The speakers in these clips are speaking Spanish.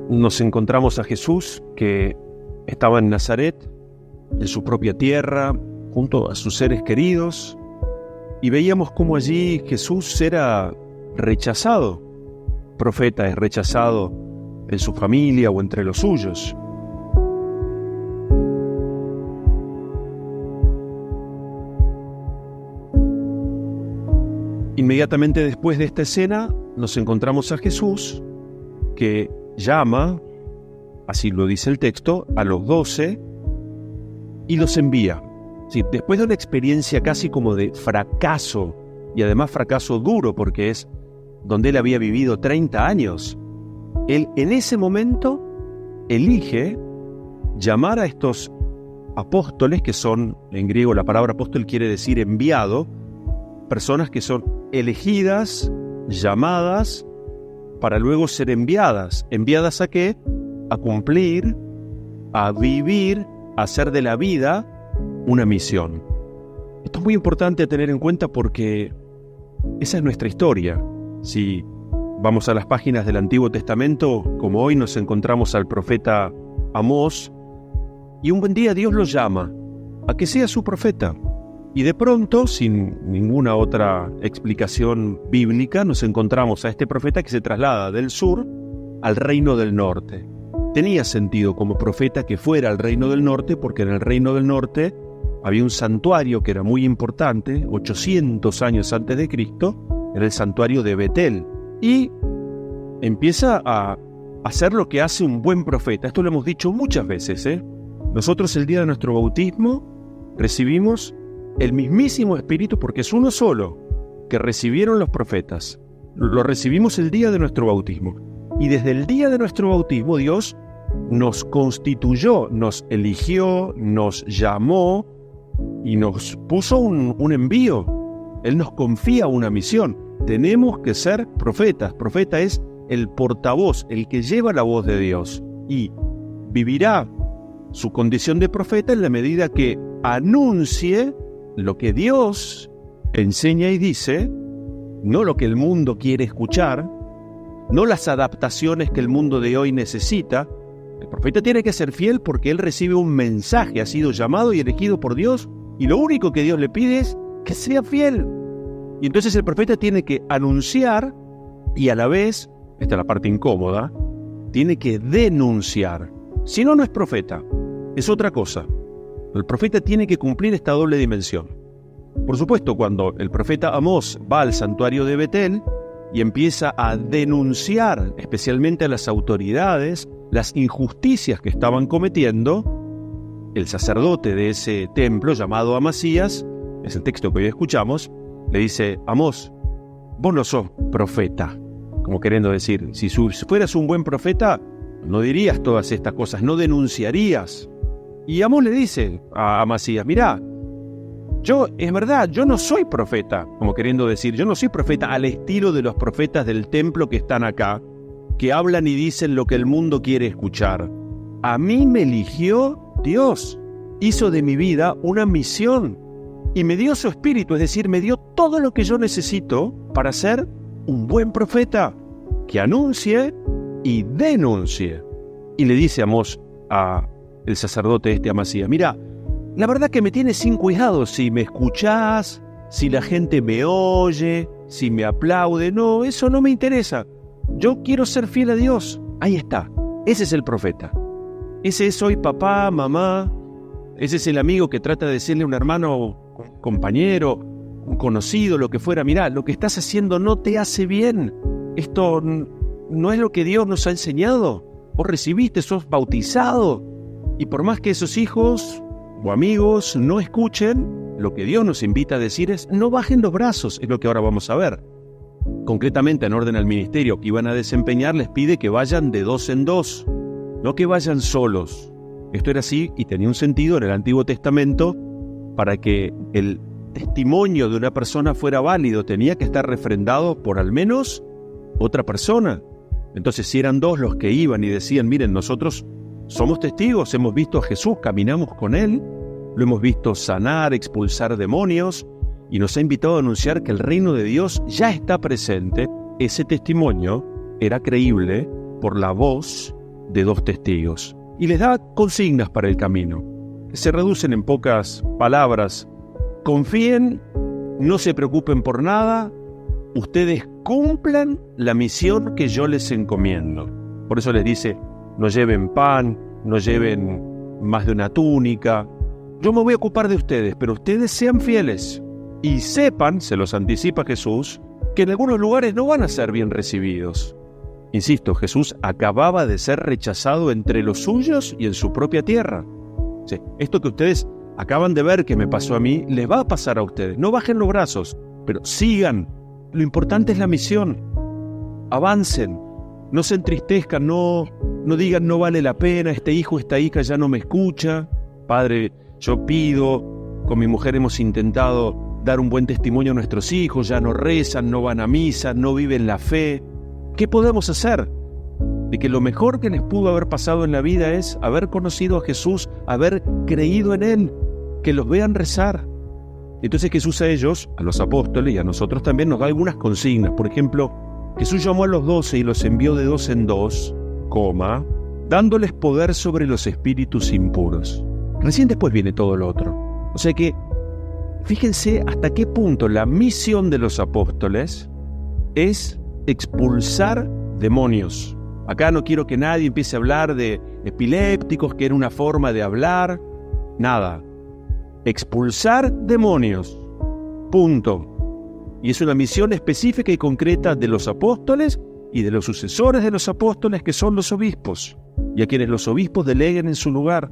nos encontramos a Jesús que estaba en Nazaret, en su propia tierra, junto a sus seres queridos, y veíamos cómo allí Jesús era rechazado. El profeta es rechazado en su familia o entre los suyos. Inmediatamente después de esta escena nos encontramos a Jesús que llama, así lo dice el texto, a los 12 y los envía. Sí, después de una experiencia casi como de fracaso, y además fracaso duro porque es donde él había vivido 30 años, él en ese momento elige llamar a estos apóstoles, que son, en griego la palabra apóstol quiere decir enviado, personas que son elegidas, llamadas, para luego ser enviadas. ¿Enviadas a qué? A cumplir, a vivir, a hacer de la vida una misión. Esto es muy importante tener en cuenta porque esa es nuestra historia. Si vamos a las páginas del Antiguo Testamento, como hoy nos encontramos al profeta Amós, y un buen día Dios lo llama a que sea su profeta. Y de pronto, sin ninguna otra explicación bíblica, nos encontramos a este profeta que se traslada del sur al reino del norte. Tenía sentido como profeta que fuera al reino del norte, porque en el reino del norte había un santuario que era muy importante, 800 años antes de Cristo, era el santuario de Betel. Y empieza a hacer lo que hace un buen profeta. Esto lo hemos dicho muchas veces, Nosotros el día de nuestro bautismo recibimos el mismísimo Espíritu, porque es uno solo que recibieron los profetas. Lo recibimos el día de nuestro bautismo. Y desde el día de nuestro bautismo Dios nos constituyó, nos eligió, nos llamó y nos puso un envío. Él nos confía una misión. Tenemos que ser profetas. Profeta es el portavoz, el que lleva la voz de Dios. Y vivirá su condición de profeta en la medida que anuncie lo que Dios enseña y dice, no lo que el mundo quiere escuchar, no las adaptaciones que el mundo de hoy necesita. El profeta tiene que ser fiel porque él recibe un mensaje, ha sido llamado y elegido por Dios, y lo único que Dios le pide es que sea fiel. Y entonces el profeta tiene que anunciar y a la vez, esta es la parte incómoda, tiene que denunciar. Si no, no es profeta, es otra cosa. El profeta tiene que cumplir esta doble dimensión. Por supuesto, cuando el profeta Amós va al santuario de Betel y empieza a denunciar, especialmente a las autoridades, las injusticias que estaban cometiendo, el sacerdote de ese templo, llamado Amasías, es el texto que hoy escuchamos, le dice: Amós, vos no sos profeta. Como queriendo decir, si fueras un buen profeta, no dirías todas estas cosas, no denunciarías. Y Amós le dice a Amasías: mirá, es verdad, yo no soy profeta, como queriendo decir, yo no soy profeta al estilo de los profetas del templo que están acá, que hablan y dicen lo que el mundo quiere escuchar. A mí me eligió Dios, hizo de mi vida una misión y me dio su espíritu, es decir, me dio todo lo que yo necesito para ser un buen profeta, que anuncie y denuncie. Y le dice Amós a el sacerdote Amasías: mira, la verdad que me tienes sin cuidado si me escuchás, si la gente me oye, si me aplaude. No, eso no me interesa. Yo quiero ser fiel a Dios. Ahí está. Ese es el profeta. Ese es hoy papá, mamá. Ese es el amigo que trata de decirle a un hermano, compañero, un conocido, lo que fuera: mirá, lo que estás haciendo no te hace bien. Esto no es lo que Dios nos ha enseñado. Vos recibiste, sos bautizado. Y por más que esos hijos o amigos no escuchen, lo que Dios nos invita a decir es: no bajen los brazos, es lo que ahora vamos a ver. Concretamente, en orden al ministerio que iban a desempeñar, les pide que vayan de 2 en 2, no que vayan solos. Esto era así y tenía un sentido en el Antiguo Testamento. Para que el testimonio de una persona fuera válido, tenía que estar refrendado por al menos otra persona. Entonces, si eran 2 los que iban y decían: miren, nosotros somos testigos, hemos visto a Jesús, caminamos con Él, lo hemos visto sanar, expulsar demonios, y nos ha invitado a anunciar que el reino de Dios ya está presente, ese testimonio era creíble por la voz de 2 testigos. Y les da consignas para el camino, que se reducen en pocas palabras. Confíen, no se preocupen por nada, ustedes cumplan la misión que yo les encomiendo. Por eso les dice, no lleven pan, no lleven más de una túnica. Yo me voy a ocupar de ustedes, pero ustedes sean fieles. Y sepan, se los anticipa Jesús, que en algunos lugares no van a ser bien recibidos. Insisto, Jesús acababa de ser rechazado entre los suyos y en su propia tierra. Sí, esto que ustedes acaban de ver que me pasó a mí, les va a pasar a ustedes. No bajen los brazos, pero sigan. Lo importante es la misión. Avancen, no se entristezcan, no digan no vale la pena, este hijo, esta hija ya no me escucha. Padre, yo pido, con mi mujer hemos intentado dar un buen testimonio a nuestros hijos, ya no rezan, no van a misa, no viven la fe. ¿Qué podemos hacer? De que lo mejor que les pudo haber pasado en la vida es haber conocido a Jesús, haber creído en Él, que los vean rezar. Entonces Jesús a ellos, a los apóstoles y a nosotros también nos da algunas consignas. Por ejemplo, Jesús llamó a los 12 y los envió de 2 en 2, dándoles poder sobre los espíritus impuros. Recién después viene todo lo otro. O sea que, fíjense hasta qué punto la misión de los apóstoles es expulsar demonios. Acá no quiero que nadie empiece a hablar de epilépticos, que era una forma de hablar. Nada. Expulsar demonios. Punto. Y es una misión específica y concreta de los apóstoles y de los sucesores de los apóstoles, que son los obispos, y a quienes los obispos deleguen en su lugar.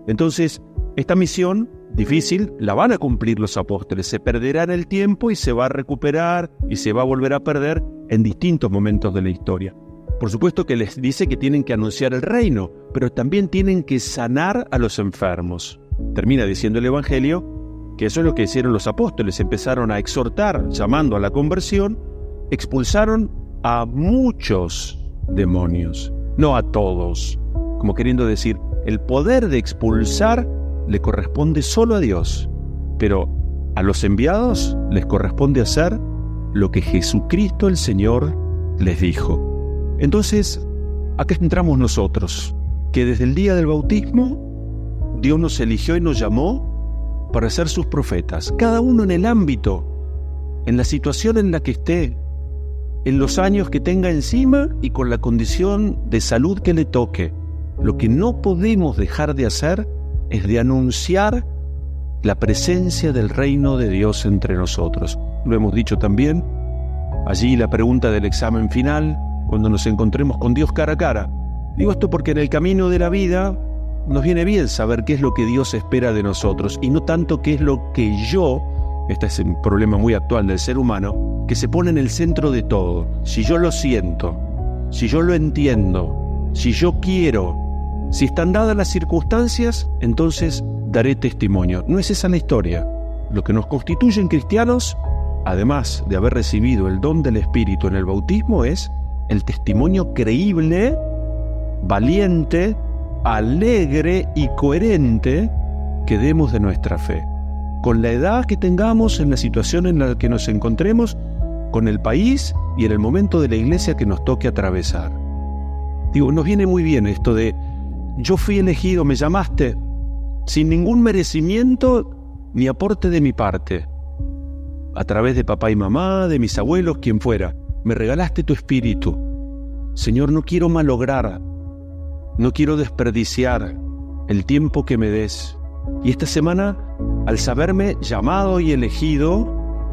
Entonces, esta misión difícil la van a cumplir los apóstoles. Se perderá en el tiempo y se va a recuperar y se va a volver a perder en distintos momentos de la historia. Por supuesto que les dice que tienen que anunciar el reino, pero también tienen que sanar a los enfermos. Termina diciendo el Evangelio que eso es lo que hicieron los apóstoles. Empezaron a exhortar, llamando a la conversión, expulsaron a muchos demonios, no a todos, como queriendo decir, el poder de expulsar le corresponde solo a Dios, pero a los enviados les corresponde hacer lo que Jesucristo el Señor les dijo. Entonces, acá entramos nosotros, que desde el día del bautismo, Dios nos eligió y nos llamó para ser sus profetas, cada uno en el ámbito, en la situación en la que esté, en los años que tenga encima y con la condición de salud que le toque. Lo que no podemos dejar de hacer es de anunciar la presencia del reino de Dios entre nosotros. Lo hemos dicho también, allí la pregunta del examen final, cuando nos encontremos con Dios cara a cara. Digo esto porque en el camino de la vida nos viene bien saber qué es lo que Dios espera de nosotros y no tanto qué es lo que yo, este es un problema muy actual del ser humano, que se pone en el centro de todo. Si yo lo siento, si yo lo entiendo, si yo quiero, si están dadas las circunstancias, entonces daré testimonio. No es esa la historia. Lo que nos constituye en cristianos, además de haber recibido el don del Espíritu en el bautismo, es el testimonio creíble, valiente, alegre y coherente que demos de nuestra fe. Con la edad que tengamos, en la situación en la que nos encontremos, con el país y en el momento de la iglesia que nos toque atravesar. Digo, nos viene muy bien esto de yo fui elegido, me llamaste, sin ningún merecimiento ni aporte de mi parte. A través de papá y mamá, de mis abuelos, quien fuera, me regalaste tu espíritu. Señor, no quiero malograr, no quiero desperdiciar el tiempo que me des. Y esta semana, al saberme llamado y elegido,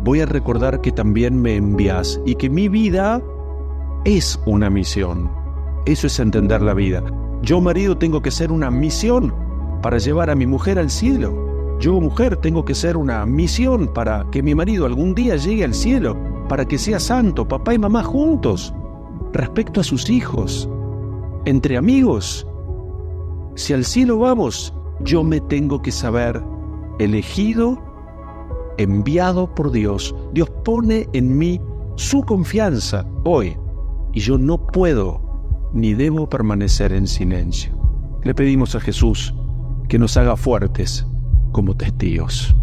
voy a recordar que también me envías y que mi vida es una misión. Eso es entender la vida. Yo, marido, tengo que ser una misión para llevar a mi mujer al cielo. Yo, mujer, tengo que ser una misión para que mi marido algún día llegue al cielo, para que sea santo, papá y mamá juntos, respecto a sus hijos, entre amigos. Si al cielo vamos, yo me tengo que saber elegido, enviado por Dios. Dios pone en mí su confianza hoy y yo no puedo ni debo permanecer en silencio. Le pedimos a Jesús que nos haga fuertes como testigos.